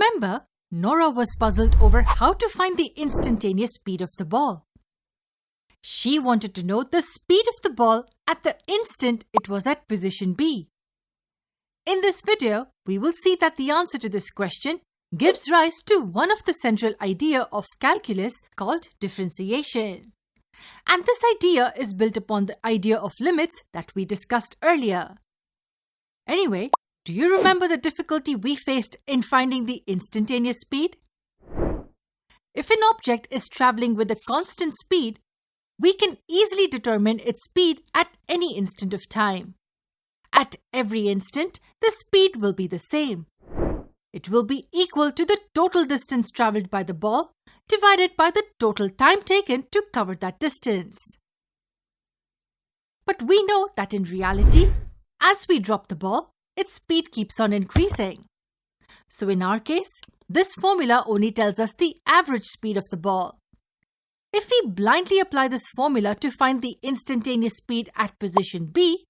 Remember, Nora was puzzled over how to find the instantaneous speed of the ball. She wanted to know the speed of the ball at the instant it was at position B. In this video, we will see that the answer to this question gives rise to one of the central idea of calculus called differentiation. And this idea is built upon the idea of limits that we discussed earlier. Anyway, do you remember the difficulty we faced in finding the instantaneous speed? If an object is traveling with a constant speed, we can easily determine its speed at any instant of time. At every instant, the speed will be the same. It will be equal to the total distance traveled by the ball divided by the total time taken to cover that distance. But we know that in reality, as we drop the ball, its speed keeps on increasing. So in our case, this formula only tells us the average speed of the ball. If we blindly apply this formula to find the instantaneous speed at position B,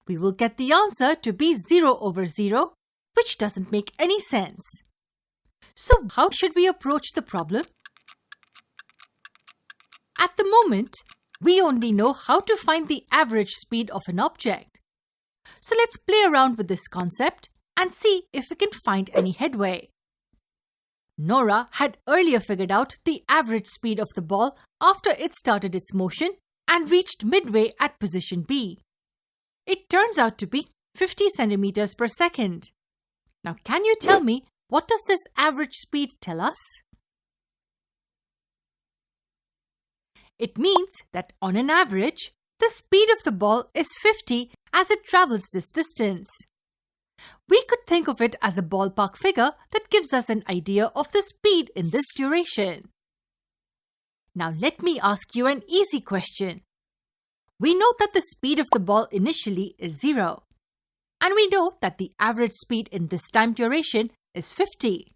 we will get the answer to be 0 over 0, which doesn't make any sense. So how should we approach the problem? At the moment, we only know how to find the average speed of an object. So let's play around with this concept and see if we can find any headway. Nora had earlier figured out the average speed of the ball after it started its motion and reached midway at position B. It turns out to be 50 centimeters per second. Now, can you tell me what does this average speed tell us? It means that on an average, the speed of the ball is 50 as it travels this distance. We could think of it as a ballpark figure that gives us an idea of the speed in this duration. Now let me ask you an easy question. We know that the speed of the ball initially is 0. And we know that the average speed in this time duration is 50.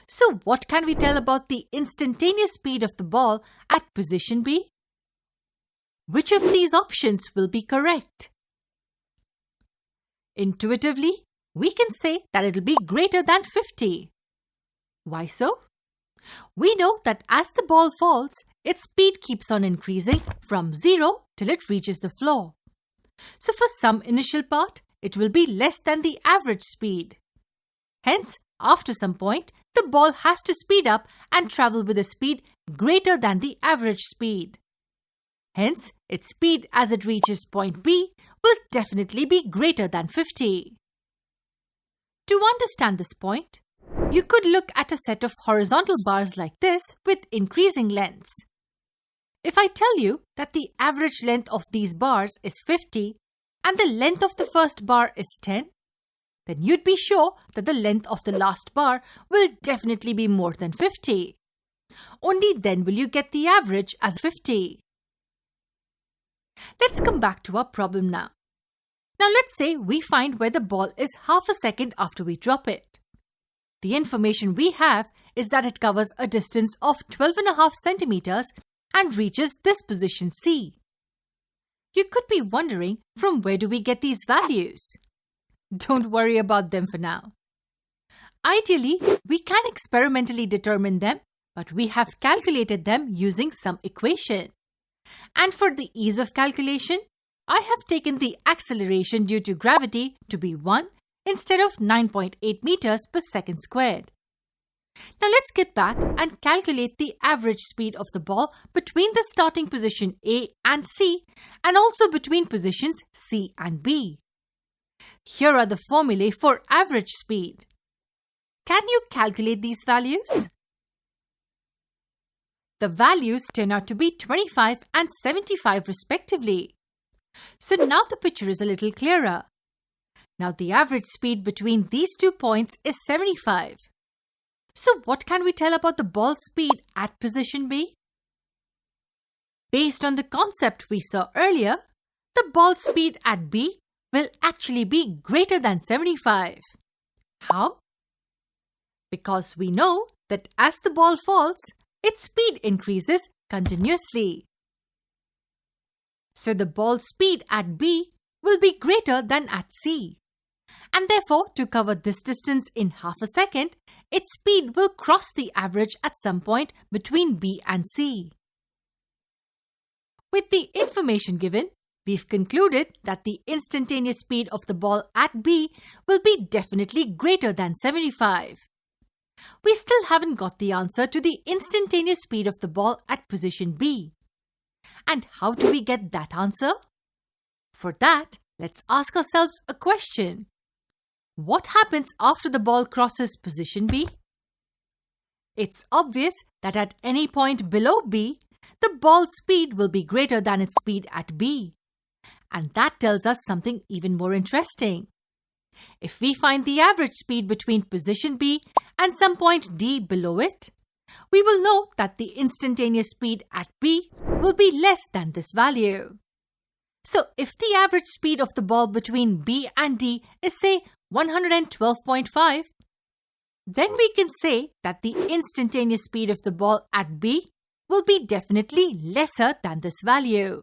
So what can we tell about the instantaneous speed of the ball at position B? Which of these options will be correct? Intuitively, we can say that it will be greater than 50. Why so? We know that as the ball falls, its speed keeps on increasing from 0 till it reaches the floor. So for some initial part, it will be less than the average speed. Hence, after some point, the ball has to speed up and travel with a speed greater than the average speed. Hence, its speed as it reaches point B will definitely be greater than 50. To understand this point, you could look at a set of horizontal bars like this with increasing lengths. If I tell you that the average length of these bars is 50 and the length of the first bar is 10, then you'd be sure that the length of the last bar will definitely be more than 50. Only then will you get the average as 50. Let's come back to our problem now. Now let's say we find where the ball is half a second after we drop it. The information we have is that it covers a distance of 12.5 centimeters and reaches this position C. You could be wondering, from where do we get these values? Don't worry about them for now. Ideally, we can experimentally determine them, but we have calculated them using some equation. And for the ease of calculation, I have taken the acceleration due to gravity to be 1 instead of 9.8 meters per second squared. Now let's get back and calculate the average speed of the ball between the starting position A and C and also between positions C and B. Here are the formulae for average speed. Can you calculate these values? The values turn out to be 25 and 75 respectively. So now the picture is a little clearer. Now the average speed between these 2 points is 75. So what can we tell about the ball speed at position B? Based on the concept we saw earlier, the ball speed at B will actually be greater than 75. How? Because we know that as the ball falls, its speed increases continuously. So the ball speed at B will be greater than at C. And therefore, to cover this distance in half a second, its speed will cross the average at some point between B and C. With the information given, we've concluded that the instantaneous speed of the ball at B will be definitely greater than 75. We still haven't got the answer to the instantaneous speed of the ball at position B. And how do we get that answer? For that, let's ask ourselves a question. What happens after the ball crosses position B? It's obvious that at any point below B, the ball's speed will be greater than its speed at B. And that tells us something even more interesting. If we find the average speed between position B and some point D below it, we will know that the instantaneous speed at B will be less than this value. So if the average speed of the ball between B and D is, say, 112.5, then we can say that the instantaneous speed of the ball at B will be definitely lesser than this value.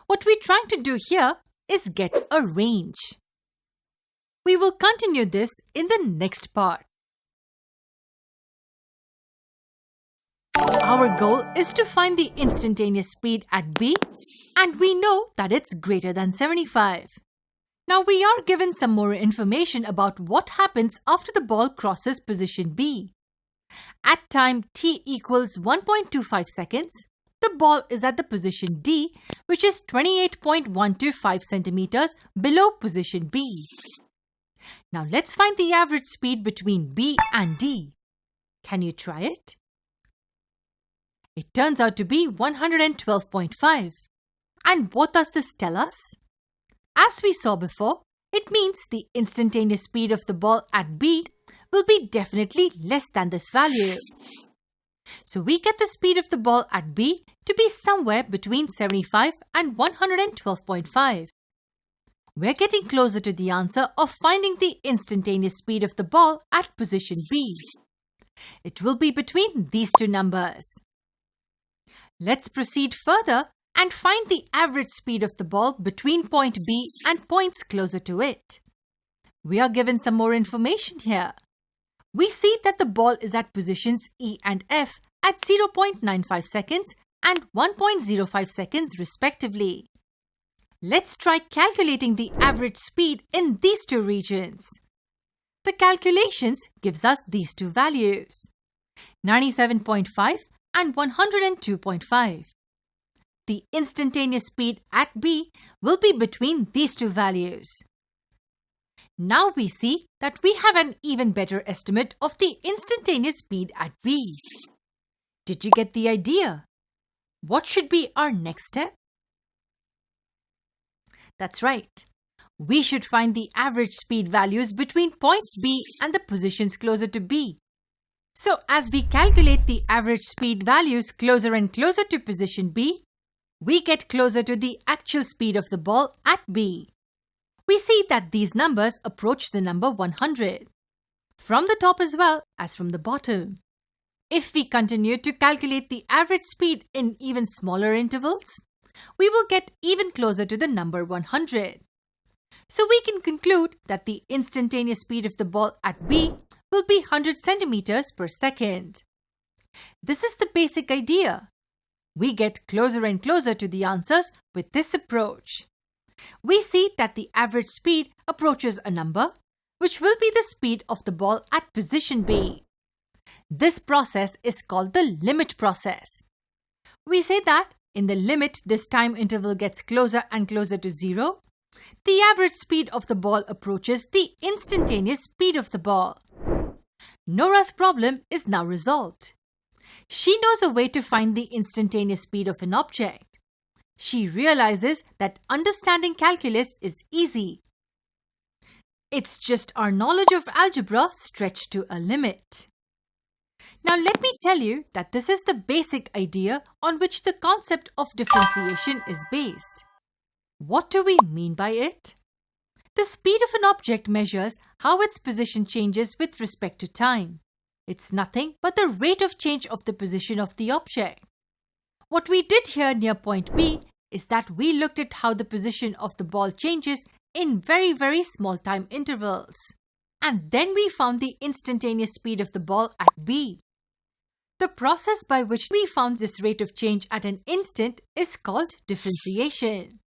What we're trying to do here is get a range. We will continue this in the next part. Our goal is to find the instantaneous speed at B, and we know that it's greater than 75. Now we are given some more information about what happens after the ball crosses position B. At time t equals 1.25 seconds, the ball is at the position D, which is 28.125 centimeters below position B. Now let's find the average speed between B and D. Can you try it? It turns out to be 112.5. And what does this tell us? As we saw before, it means the instantaneous speed of the ball at B will be definitely less than this value. So we get the speed of the ball at B to be somewhere between 75 and 112.5. We're getting closer to the answer of finding the instantaneous speed of the ball at position B. It will be between these two numbers. Let's proceed further and find the average speed of the ball between point B and points closer to it. We are given some more information here. We see that the ball is at positions E and F at 0.95 seconds and 1.05 seconds respectively. Let's try calculating the average speed in these two regions. The calculations gives us these two values, 97.5 and 102.5. The instantaneous speed at B will be between these two values. Now we see that we have an even better estimate of the instantaneous speed at B. Did you get the idea? What should be our next step? That's right. We should find the average speed values between points B and the positions closer to B. So as we calculate the average speed values closer and closer to position B, we get closer to the actual speed of the ball at B. We see that these numbers approach the number 100, from the top as well as from the bottom. If we continue to calculate the average speed in even smaller intervals, we will get even closer to the number 100. So we can conclude that the instantaneous speed of the ball at B will be 100 centimeters per second. This is the basic idea. We get closer and closer to the answers with this approach. We see that the average speed approaches a number, which will be the speed of the ball at position B. This process is called the limit process. We say that in the limit this time interval gets closer and closer to 0, the average speed of the ball approaches the instantaneous speed of the ball. Nora's problem is now resolved. She knows a way to find the instantaneous speed of an object. She realizes that understanding calculus is easy. It's just our knowledge of algebra stretched to a limit. Now let me tell you that this is the basic idea on which the concept of differentiation is based. What do we mean by it? The speed of an object measures how its position changes with respect to time. It's nothing but the rate of change of the position of the object. What we did here near point B is that we looked at how the position of the ball changes in very, very small time intervals. And then we found the instantaneous speed of the ball at b. The process by which we found this rate of change at an instant is called differentiation.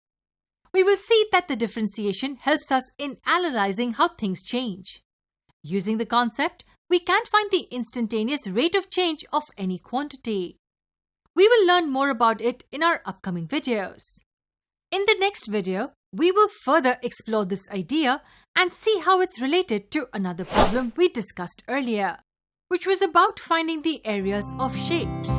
We will see that the differentiation helps us in analyzing how things change. Using the concept, we can find the instantaneous rate of change of any quantity. We will learn more about it in our upcoming videos. In the next video, we will further explore this idea and see how it's related to another problem we discussed earlier, which was about finding the areas of shapes.